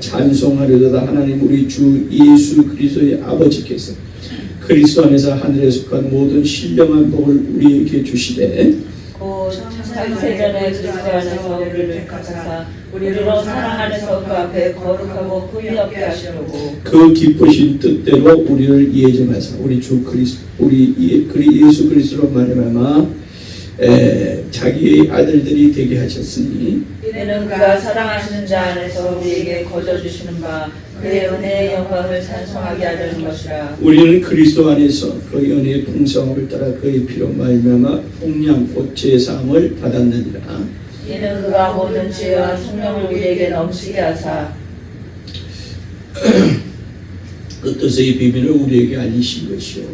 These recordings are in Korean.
찬송하려다 하나님 우리 주 예수 그리스도의 아버지께서 그리스도 안에서 하늘에 속한 모든 신령한 복을 우리에게 주시되 창세전에 그리스도 안에서 우리를 택하사 우리로 사랑 안에서 그 앞에 거룩하고 후회 없게 하시려고 그 기쁘신 뜻대로 우리를 예정하사 우리 주 그리스도 우리 예수 그리스도로 말미암아 자기의 아들들이 되게 하셨으니 이는 그가 사랑하시는 자 안에서 우리에게 거저 주시는 바 그의 은혜의 영광을 찬송하게 하려는 것이라. 우리는 그리스도 안에서 그의 은혜의 풍성함을 따라 그의 피로 말미암아 속량 곧 제사함을 받았느니라. 이는 그가 모든 지혜와 총명을 우리에게 넘치게 하사 그 뜻의 비밀을 우리에게 알리신 것이요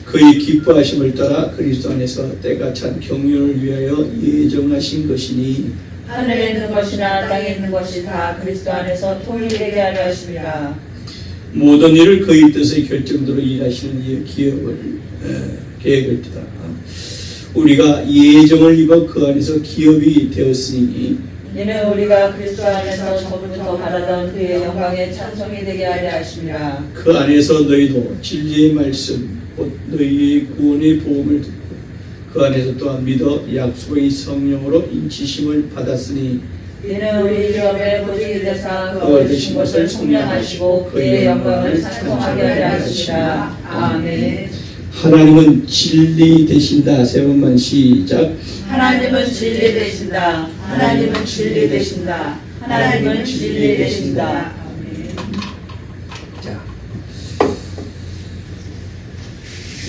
그의 기뻐하심을 따라 그리스도 안에서 때가 찬 경륜을 위하여 예정하신 것이니 하늘에 있는 것이나 땅에 있는 것이 다 그리스도 안에서 통일되게 하려 하심이라. 모든 일을 그의 뜻의 결정대로 일하시는 이의 계획을 따라 우리가 예정을 입어 그 안에서 기업이 되었으니 이는 우리가 그리스도 안에서 저부터 바라던 그의 영광의 찬송이 되게 하려 하심이라. 그 안에서 너희도 진리의 말씀 곧 너희의 구원의 복음을 듣고 그 안에서 또한 믿어 약속의 성령으로 인치심을 받았으니 이는 우리 기업의 보직이 되사 그 얻으신 것을 청량하시고 그의 영광을 찬송하게 하려 하시라. 아멘. 하나님은 진리 되신다. 세 번만 시작. 하나님은 진리 되신다. 하나님은 진리 되신다. 하나님은 진리 되신다. 자,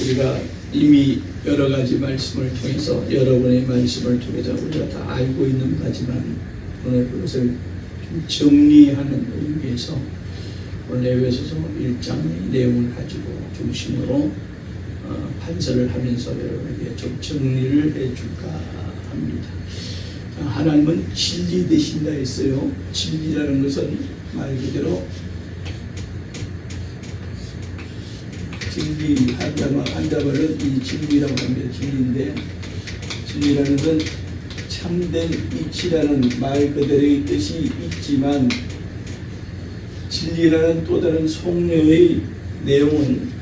우리가 이미 여러 가지 말씀을 통해서 여러분의 말씀을 통해서 우리가 다 알고 있는 바지만 오늘 그것을 좀 정리하는 의미에서 오늘 에베소서 1장의 내용을 가지고 중심으로 반설을 하면서 여러분에게 좀 정리를 해줄까 합니다. 하나님은 진리 되신다 했어요. 진리라는 것은 말 그대로 진리 한자말은 이 진리라고 합니다. 진리인데 진리라는 건 참된 이치라는 말 그대로의 뜻이 있지만 진리라는 또 다른 속내의 내용은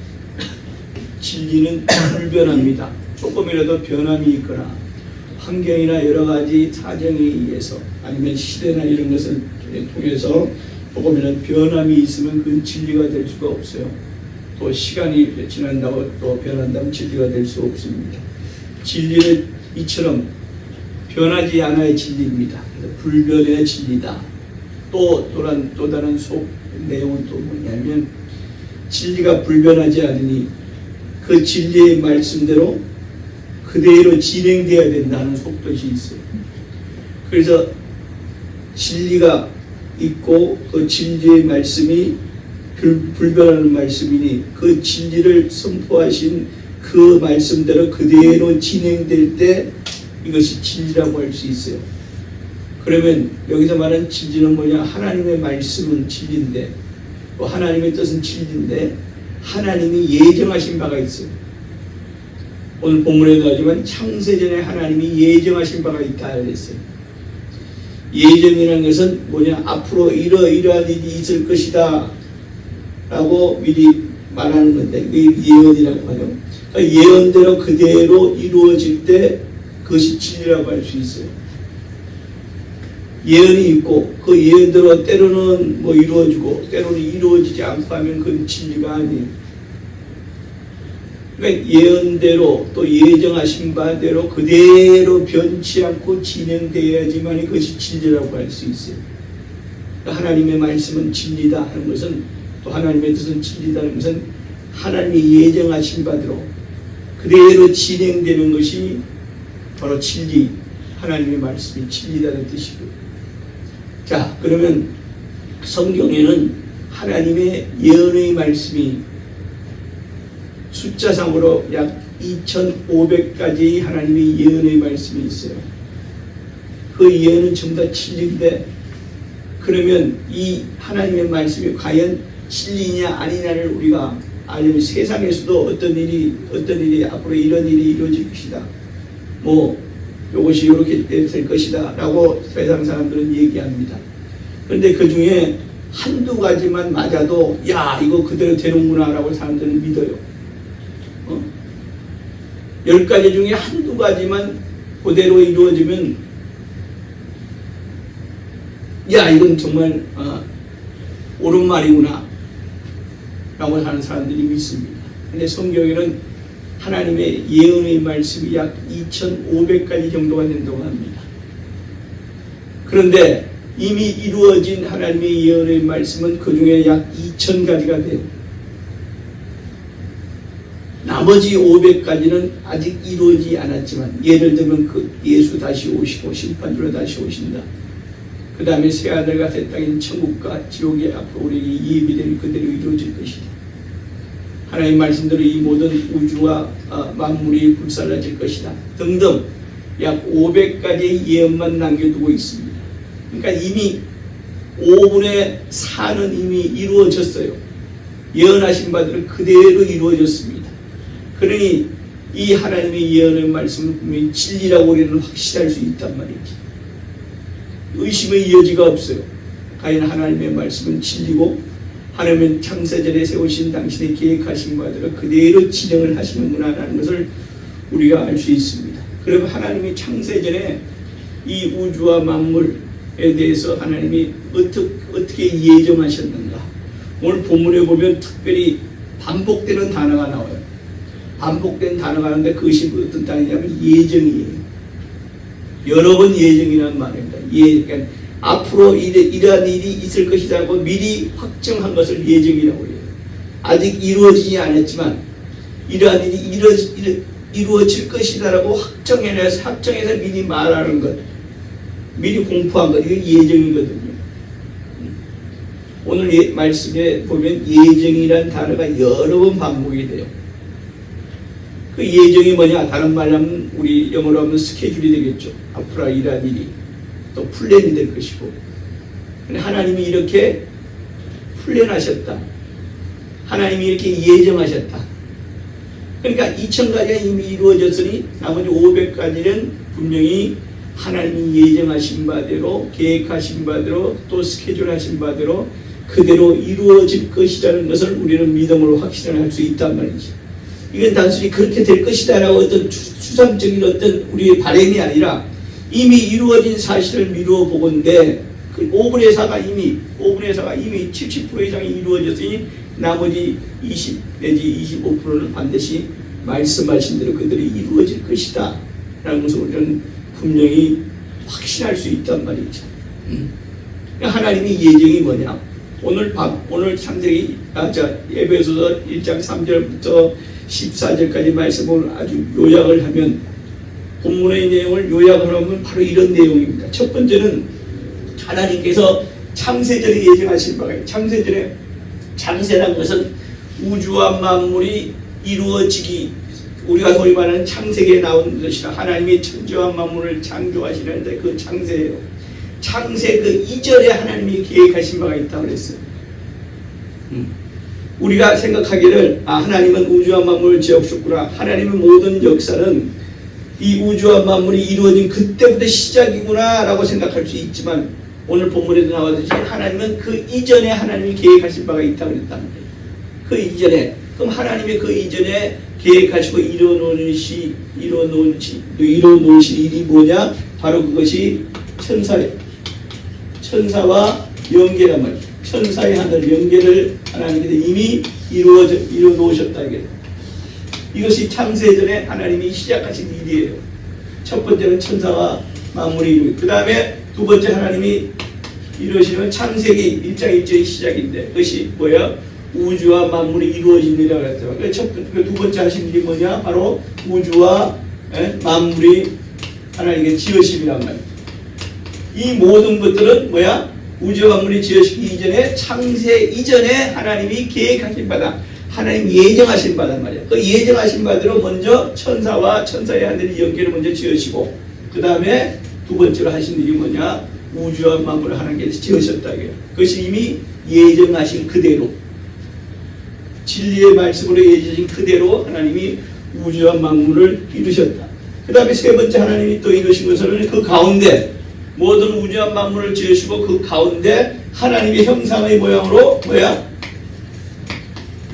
진리는 불변합니다. 조금이라도 변함이 있거나 환경이나 여러 가지 사정에 의해서 아니면 시대나 이런 것을 통해서 조금이라도 변함이 있으면 그건 진리가 될 수가 없어요. 또 시간이 지난다고 또 변한다면 진리가 될 수 없습니다. 진리는 이처럼 변하지 않아야 진리입니다. 불변의 진리다. 또 다른 속 내용은 또 뭐냐면 진리가 불변하지 않으니 그 진리의 말씀대로 그대로 진행되어야 된다는 속뜻이 있어요. 그래서 진리가 있고 그 진리의 말씀이 불변하는 말씀이니 그 진리를 선포하신 그 말씀대로 그대로 진행될 때 이것이 진리라고 할 수 있어요. 그러면 여기서 말하는 진리는 뭐냐? 하나님의 말씀은 진리인데 또 하나님의 뜻은 진리인데 하나님이 예정하신 바가 있어요. 오늘 본문에도 하지만 창세전에 하나님이 예정하신 바가 있다 그랬어요. 예정이라는 것은 뭐냐? 앞으로 이러이러한 일이 있을 것이다 라고 미리 말하는 건데 그게 예언이라고 하죠. 그러니까 예언대로 그대로 이루어질 때 그것이 진리라고 할 수 있어요. 예언이 있고 그 예언대로 때로는 뭐 이루어지고 때로는 이루어지지 않고 하면 그건 진리가 아니에요. 그러니까 예언대로 또 예정하신 바대로 그대로 변치 않고 진행되어야지만 그것이 진리라고 할 수 있어요. 그러니까 하나님의 말씀은 진리다 하는 것은 또 하나님의 뜻은 진리다는 것은 하나님이 예정하신 바대로 그대로 진행되는 것이 바로 진리, 하나님의 말씀이 진리다는 뜻이고요. 자, 그러면 성경에는 하나님의 예언의 말씀이 숫자상으로 약 2500가지의 하나님의 예언의 말씀이 있어요. 그 예언은 전부 다 진리인데 그러면 이 하나님의 말씀이 과연 진리냐 아니냐를 우리가 알려면 세상에서도 어떤 일이 앞으로 이런 일이 이루어질 것이다. 뭐 이것이 이렇게 될 것이다 라고 세상 사람들은 얘기합니다. 그런데 그 중에 한두 가지만 맞아도 야 이거 그대로 되는구나 라고 사람들은 믿어요. 10가지 중에 한두 가지만 그대로 이루어지면 야 이건 정말 옳은 말이구나 라고 하는 사람들이 믿습니다. 근데 성경에는 하나님의 예언의 말씀이 약 2,500가지 정도가 된다고 합니다. 그런데 이미 이루어진 하나님의 예언의 말씀은 그 중에 약 2,000가지가 돼요. 나머지 500가지는 아직 이루어지지 않았지만, 예를 들면 그 예수 다시 오시고 심판주로 다시 오신다. 그 다음에 새하늘과 새 땅인 천국과 지옥이 앞으로 우리에게 예비되니 그대로 이루어질 것이다. 하나님의 말씀대로 이 모든 우주와 만물이 불살라질 것이다. 등등 약 500가지의 예언만 남겨두고 있습니다. 그러니까 이미 5분의 4는 이미 이루어졌어요. 예언하신 바들은 그대로 이루어졌습니다. 그러니 이 하나님의 예언의 말씀은 분명히 진리라고 우리는 확신할 수 있단 말이지. 의심의 여지가 없어요. 과연 하나님의 말씀은 진리고 하나님은 창세전에 세우신 당신의 계획하신 바대로 그대로 진행을 하시는구나라는 것을 우리가 알 수 있습니다. 그러면 하나님이 창세전에 이 우주와 만물에 대해서 하나님이 어떻게 예정하셨는가. 오늘 본문에 보면 특별히 반복되는 단어가 나와요. 반복된 단어가 나오는데 그것이 어떤 단어냐면 예정이에요. 여러 번 예정이라는 말입니다. 그러니까 앞으로 이러한 일이 있을 것이라고 미리 확정한 것을 예정이라고 해요. 아직 이루어지지 않았지만 이러한 일이 이루어질 것이다라고 확정해서 미리 말하는 것, 미리 공포한 것, 이게 예정이거든요. 오늘 말씀에 보면 예정이라는 단어가 여러 번 반복이 돼요. 그 예정이 뭐냐? 다른 말로 하면 우리 영어로 하면 스케줄이 되겠죠. 앞으로 일할 일이 또 플랜이 될 것이고. 근데 하나님이 이렇게 플랜하셨다. 하나님이 이렇게 예정하셨다. 그러니까 2,000가지가 이미 이루어졌으니 나머지 500가지는 분명히 하나님이 예정하신 바대로, 계획하신 바대로, 또 스케줄하신 바대로 그대로 이루어질 것이라는 것을 우리는 믿음으로 확신을 할 수 있단 말이지. 이건 단순히 그렇게 될 것이다라고 어떤 추상적인 어떤 우리의 바람이 아니라 이미 이루어진 사실을 미루어 보건대 그 5분의 4가 이미 70% 이상이 이루어졌으니 나머지 20 내지 25%는 반드시 말씀하신 대로 그들이 이루어질 것이다 라는 것을 우리는 분명히 확신할 수 있단 말이죠. 하나님의 예정이 뭐냐? 오늘 창세기 에베소서 1장 3절부터 14절까지 말씀을 아주 요약을 하면 본문의 내용을 요약을 하면 바로 이런 내용입니다. 첫 번째는 하나님께서 창세전에 예정하신 바가 창세전에 창세라는 것은 우주와 만물이 이루어지기 우리가 소위 말하는 창세기에 나온 것이라 하나님이 천지와 만물을 창조하시는데 그 창세예요. 창세 그 이전에 하나님이 계획하신 바가 있다고 그랬어요. 우리가 생각하기를 하나님은 우주와 만물을 지으셨구나. 하나님의 모든 역사는 이 우주와 만물이 이루어진 그때부터 시작이구나 라고 생각할 수 있지만 오늘 본문에도 나와듯이 하나님은 그 이전에 하나님이 계획하신 바가 있다고 그랬단 말이에요. 그 이전에 그럼 하나님이 그 이전에 계획하시고 이뤄놓으신 일이 뭐냐? 바로 그것이 천사예요. 천사와 연계란 말이에요. 천사의 하늘 연계를 하나님께서 이미 이루어놓으셨다. 이것이 창세전에 하나님이 시작하신 일이에요. 첫 번째는 천사와 만물이 이루고 그 다음에 두 번째 하나님이 이루시는 창세기 1장 1절의 시작인데 그것이 뭐야? 우주와 만물이 이루어진 일이라고 했죠. 그 두 번째 하신 일이 뭐냐? 바로 우주와 만물이 하나님께 지으심이란 말이에요. 이 모든 것들은 뭐야? 우주와 만물이 지으시기 이전에 창세 이전에 하나님이 계획하신 바다. 하나님 예정하신 바단 말이야. 그 예정하신 바대로 먼저 천사와 천사의 하늘의 연계를 먼저 지으시고 그 다음에 두 번째로 하신 일이 뭐냐? 우주와 만물을 하나님께서 지으셨다. 그것이 이미 예정하신 그대로 진리의 말씀으로 예정하신 그대로 하나님이 우주와 만물을 이루셨다. 그 다음에 세 번째 하나님이 또 이루신 것은 그 가운데 모든 우주와 만물을 지으시고 그 가운데 하나님의 형상의 모양으로 뭐야?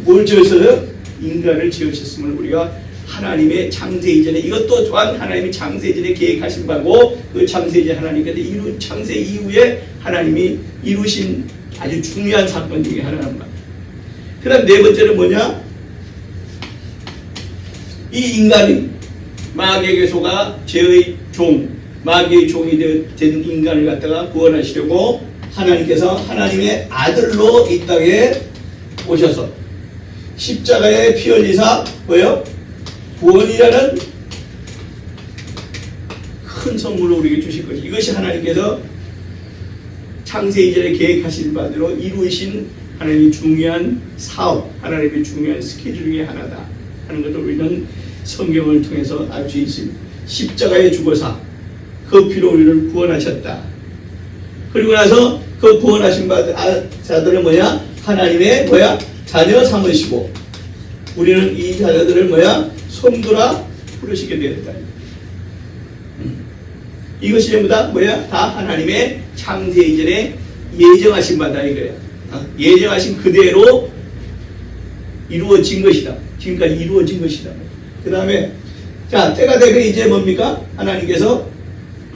뭘 지으셨어요? 인간을 지으셨음을 우리가 하나님의 창세 이전에, 이것도 또한 하나님이 창세 이전에 계획하신 바고, 그 창세 이전 하나님께서 창세 이후에 하나님이 이루신 아주 중요한 사건 중에 하나란 말이에요. 그 다음 네 번째는 뭐냐? 이 인간이 마귀에게 속아 죄의 종, 마귀의 종이 된 인간을 갖다가 구원하시려고 하나님께서 하나님의 아들로 이 땅에 오셔서 십자가에 피 흘리사 뭐예요? 구원이라는 큰 선물을 우리에게 주실 것이, 이것이 하나님께서 창세 이전에 계획하신 바대로 이루신 하나님의 중요한 사업, 하나님의 중요한 스케줄 중에 하나다 하는 것을 우리는 성경을 통해서 알 수 있습니다. 십자가에 죽어서 그 피로 우리를 구원하셨다. 그리고 나서 그 구원하신 자들은 뭐냐? 하나님의 뭐야? 자녀 삼으시고, 우리는 이 자녀들을 뭐야? 성도라 부르시게 되었다. 이것이 전부 다 뭐야? 다 하나님의 창세 이전에 예정하신 바다 이거야. 예정하신 그대로 이루어진 것이다. 지금까지 이루어진 것이다. 그 다음에 자, 때가 되면 이제 뭡니까? 하나님께서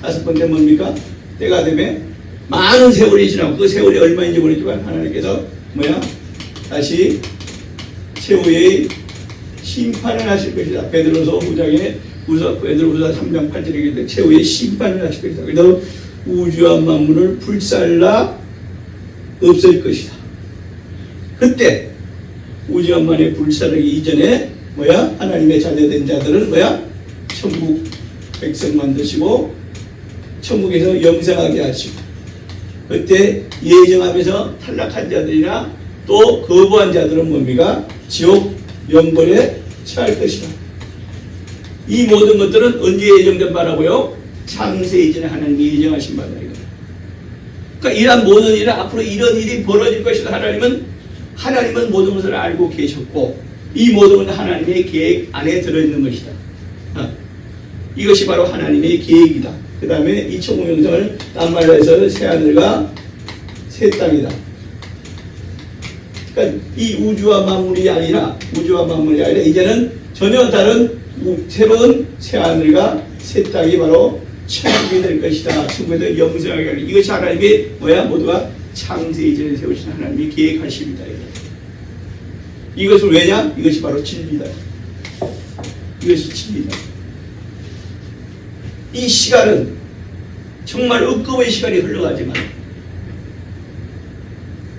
다섯 번째 뭡니까? 때가 되면 많은 세월이 지나고, 그 세월이 얼마인지 모르지만 하나님께서 뭐야? 다시 최후의 심판을 하실 것이다. 베드로서 5장에 베드로후서 3장 8절에 있는데 최후의 심판을 하실 것이다. 그래서 우주와 만물을 불살라 없앨 것이다. 그때 우주와 만물의 불사르기 이전에 뭐야? 하나님의 자녀된 자들은 뭐야? 천국 백성 만드시고 천국에서 영생하게 하시고, 그때 예정하면서 탈락한 자들이나 또 거부한 자들은 뭡니까? 지옥 영벌에 처할 것이다. 이 모든 것들은 언제 예정된 바라고요? 창세 이전에 하나님이 예정하신 바다. 그러니까 이러한 모든 일은 앞으로 이런 일이 벌어질 것이다. 하나님은 모든 것을 알고 계셨고, 이 모든 것은 하나님의 계획 안에 들어있는 것이다. 이것이 바로 하나님의 계획이다. 그 다음에 이 천국 영생을 딴 말로 해서 새 하늘과 새 땅이다. 그러니까 이 우주와 만물이 아니라 이제는 전혀 다른 새로운 새 하늘과 새 땅이 바로 천국이 될 것이다. 천국에서 영생하게 하는, 이것이 하나님의 뭐야? 모두가 창세 이전에 세우신 하나님의 계획하십니다. 이것은 왜냐? 이것이 바로 진리다. 이것이 진리다. 이 시간은 정말 억겁의 시간이 흘러가지만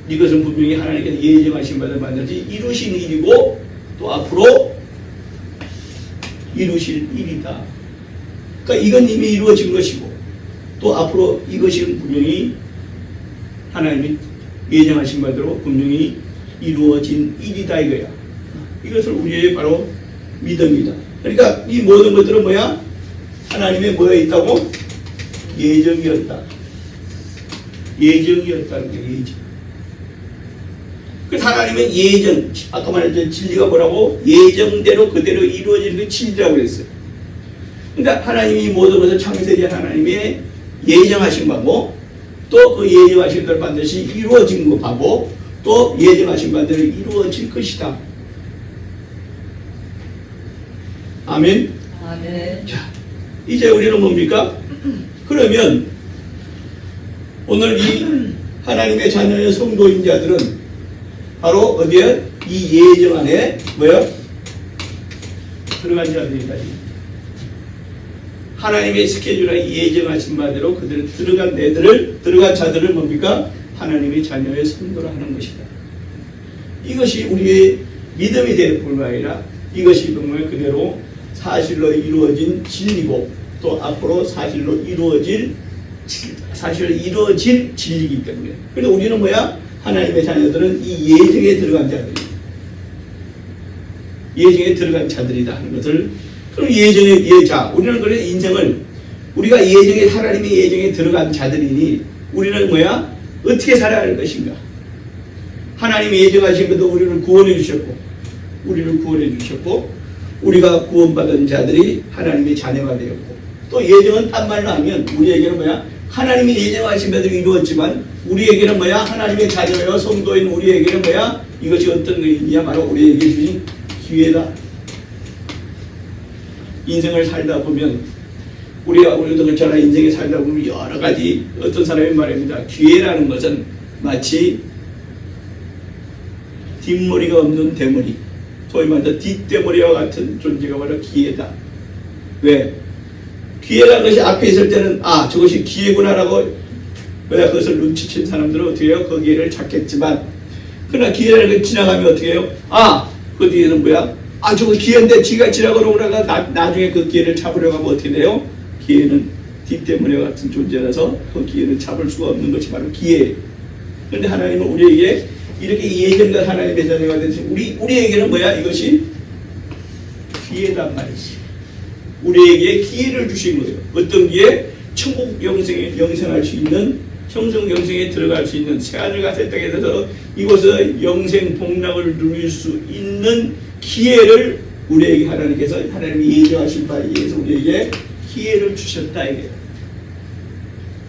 이것은 분명히 하나님께서 예정하신 바를 반드시 이루신 일이고, 또 앞으로 이루실 일이다. 그러니까 이건 이미 이루어진 것이고, 또 앞으로 이것이 분명히 하나님이 예정하신 바대로 분명히 이루어진 일이다 이거야. 이것을 우리의 바로 믿음이다. 그러니까 이 모든 것들은 뭐야? 하나님의 뭐에 있다고? 예정이었다. 예정이었다는 거예요. 예정. 그래서 하나님은 예정, 아까 말했던 진리가 뭐라고? 예정대로 그대로 이루어지는 게 진리라고 그랬어요. 그러니까 하나님이 모든 것을 창세전 하나님의 예정하신 바고, 또 그 예정하신 걸 반드시 이루어진 거 바고, 또 예정하신 바대로 이루어질 것이다. 아멘. 아멘. 자, 이제 우리는 뭡니까? 그러면 오늘 이 하나님의 자녀의 성도인 자들은 바로 어디에? 이 예정 안에 뭐야? 들어간 자들이다. 하나님의 스케줄에 예정하신 바대로 그들은 들어간 자들을 뭡니까? 하나님의 자녀의 성도라 하는 것이다. 이것이 우리의 믿음이 될 뿐만 아니라 이것이 정말 그대로 사실로 이루어진 진리고, 또 앞으로 사실로 이루어질 진리이기 때문에. 그래서 우리는 뭐야? 하나님의 자녀들은 이 예정에 들어간 자들이다. 예정에 들어간 자들이다 하는 것을, 그럼 자, 우리는 그래 인생을 우리가 하나님의 예정에 들어간 자들이니 우리는 뭐야? 어떻게 살아야 할 것인가? 하나님이 예정하신 것도 우리를 구원해 주셨고, 우리가 구원받은 자들이 하나님의 자녀가 되었고, 또 예정은 딴 말로 하면 우리에게는 뭐야? 하나님이 예정하신 대로 이루어지만 우리에게는 뭐야? 하나님의 자녀요 성도인 우리에게는 뭐야? 이것이 어떤 것이냐? 바로 우리에게 주신 기회다. 인생을 살다 보면 우리도 그렇잖아. 인생에 살다 보면 여러 가지 어떤 사람이 말합니다. 기회라는 것은 마치 뒷머리가 없는 대머리, 소위 말해서 뒷대머리와 같은 존재가 바로 기회다. 왜? 기회라는 것이 앞에 있을 때는 저것이 기회구나라고 왜 그것을 눈치챈 사람들은 어떻게 해요? 그 기회를 찾겠지만 그러나 기회라는 걸 지나가면 어떻게 해요? 그 뒤에는 뭐야? 저거 기회인데 지가 지나가려고 그러다가 나중에 그 기회를 잡으려고 하면 어떻게 돼요? 기회는 뒷대머리와 같은 존재라서 그 기회를 잡을 수가 없는 것이 바로 기회예요. 그런데 하나님은 우리에게 이렇게 예전과 하나님의 자녀가 되신 우리에게는 뭐야? 이것이 기회단 말이지. 우리에게 기회를 주신 거예요. 어떤 기회? 천국 영생할 수 있는, 청성 영생에 들어갈 수 있는, 새하늘과 새 땅에 대해서 이곳에 영생 복락을 누릴 수 있는 기회를 우리에게 하나님께서 하나님이 예정하신 바에 의해서 우리에게 기회를 주셨다 이게.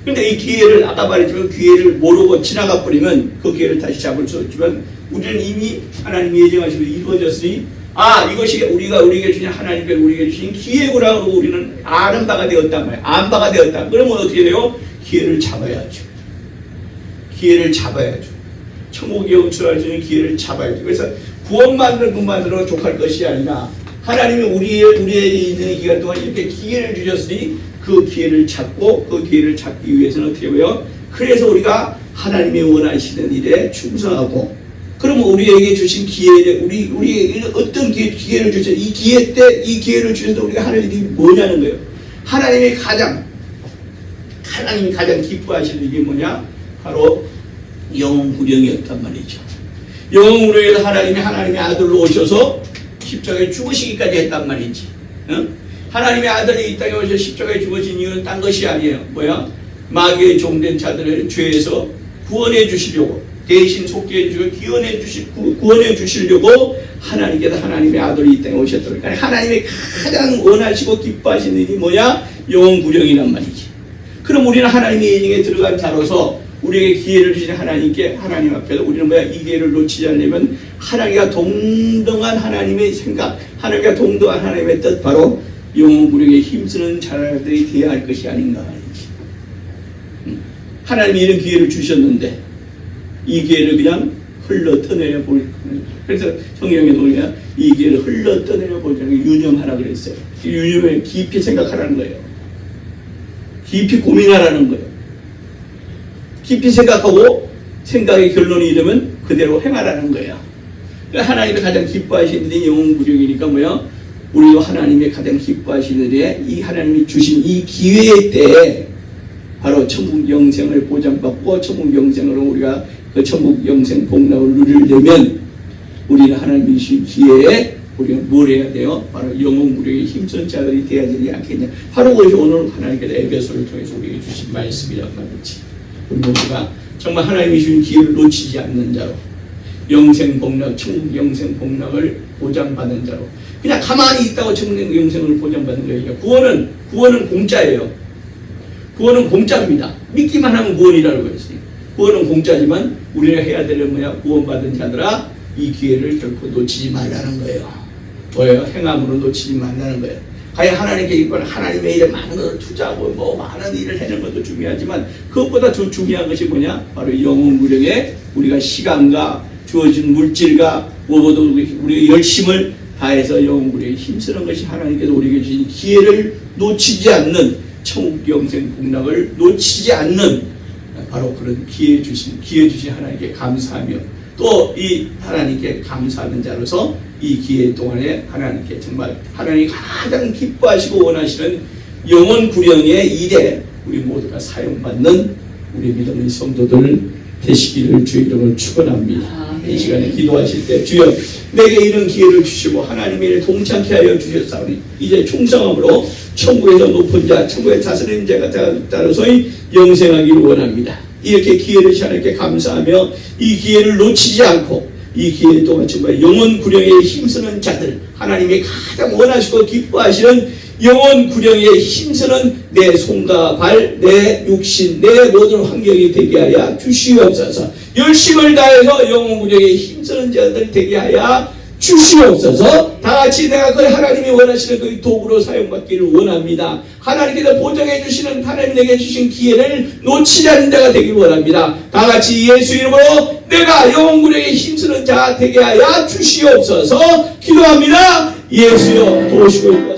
근데 이 기회를 아까 말했지만 기회를 모르고 지나가 버리면 그 기회를 다시 잡을 수 없지만 우리는 이미 하나님이 예정하신 대로 이루어졌으니 이것이 우리에게 주신 하나님께 우리에게 주신 기회구나 하고 우리는 아는 바가 되었단 말이야. 안 바가 되었다. 그러면 어떻게 돼요? 기회를 잡아야죠. 기회를 잡아야죠. 천국에 영출할 수 있는 기회를 잡아야죠. 그래서 구원받는 것만으로 족할 것이 아니라 하나님이 우리의 인생의 기간 동안 이렇게 기회를 주셨으니 그 기회를 잡고 그 기회를 잡기 위해서는 어떻게 해요? 그래서 우리가 하나님이 원하시는 일에 충성하고 그러면 우리에게 주신 기회를 우리에게 어떤 기회를 주셔서 이 기회 때 이 기회를 주셔서 우리가 하는 일이 뭐냐는 거예요. 하나님이 가장 기뻐하시는 일이 뭐냐? 바로 영혼 구령이었단 말이죠. 영혼 구령에서 하나님의 아들로 오셔서 십자가에 죽으시기까지 했단 말이지. 하나님의 아들이 이 땅에 오셔서 십자가에 죽으신 이유는 딴 것이 아니에요. 뭐야? 마귀의 종된 자들을 죄에서 구원해 주시려고 대신 속죄해 주시고 구원해 주시려고 하나님께서 하나님의 아들이 이 땅에 오셨더라. 그러니까 하나님이 가장 원하시고 기뻐하시는 일이 뭐야? 영혼 구령이란 말이지. 그럼 우리는 하나님의 예정에 들어간 자로서 우리에게 기회를 주신 하나님께 하나님 앞에서 우리는 뭐야? 이 기회를 놓치지 않으려면 하나님과 동등한 하나님의 생각, 하나님과 동등한 하나님의 뜻, 바로 영혼 구령에 힘쓰는 자들이 되어야 할 것이 아닌가 말이지. 하나님이 이런 기회를 주셨는데 이 기회를 그냥 흘러 떠내려 볼. 그래서 성경에 보면 이 기회를 흘러 떠내려 볼 적에 유념하라 그랬어요. 유념에 깊이 생각하라는 거예요. 깊이 고민하라는 거예요. 깊이 생각하고 생각의 결론이 이르면 그대로 행하라는 거예요. 그러니까 하나님이 가장 기뻐하시는 일이 영혼 구령이니까 뭐야? 우리도 하나님의 가장 기뻐하시는 일에 이 하나님이 주신 이 기회 때에 바로 천국 영생을 보장받고 천국 영생으로 우리가 그 천국 영생 복락을 누리려면 우리는 하나님이 주신 기회에 우리가 뭘 해야 돼요? 바로 영혼 구령에 힘쓴 자들이 되어야 되지 않겠냐. 바로 그것이 오늘 하나님께서 에베소를 통해서 우리에게 주신 말씀이란 말이지. 우리 모두가 정말 하나님이 주신 기회를 놓치지 않는 자로 영생 복락, 천국 영생 복락을 보장받는 자로 그냥 가만히 있다고 천국 영생을 보장받는 거예요. 구원은 공짜예요. 구원은 공짜입니다. 믿기만 하면 구원이라고 했어요. 구원은 공짜지만 우리가 해야 되는 뭐야? 구원받은 자들아 이 기회를 결코 놓치지 말라는 거예요. 뭐예요? 행함으로 놓치지 말라는 거예요. 과연 하나님께 이건 하나님의 일에 많은 것을 투자하고 많은 일을 해내는 것도 중요하지만 그것보다 더 중요한 것이 뭐냐? 바로 영혼 구령에 우리가 시간과 주어진 물질과 무엇보다 우리의 열심을 다해서 영혼 구령에 힘쓰는 것이 하나님께서 우리에게 주신 기회를 놓치지 않는 천국 영생 복락을 놓치지 않는 바로 그런 기회 주신 하나님께 감사하며 또 이 하나님께 감사하는 자로서 이 기회 동안에 하나님께 정말 하나님이 가장 기뻐하시고 원하시는 영혼 구령의 일에 우리 모두가 사용받는 우리 믿음의 성도들 되시기를 주의 이름으로 축원합니다. 이 시간에 기도하실 때 주여 내게 이런 기회를 주시고 하나님의 일에 동참케 하여 주셨사오니 이제 충성함으로 천국에서 높은 자, 천국에 다스리는 자가 따라서의 영생하기를 원합니다. 이렇게 기회를 주신 하나님께 감사하며 이 기회를 놓치지 않고 이 기회 동안 정말 영혼 구령에 힘쓰는 자들, 하나님이 가장 원하시고 기뻐하시는 영혼 구령에 힘쓰는 내 손과 발, 내 육신, 내 모든 환경이 되게 하여 주시옵소서. 열심을 다해서 영혼 구령에 힘쓰는 자들 되게 하여 주시옵소서. 다같이 내가 그 하나님이 원하시는 그 도구로 사용받기를 원합니다. 하나님께서 보장해 주시는, 하나님 내게 주신 기회를 놓치지 않는 자가 되길 원합니다. 다같이 예수 이름으로 내가 영혼 구령에 힘쓰는 자 되게 하여 주시옵소서. 기도합니다. 예수여 도우시고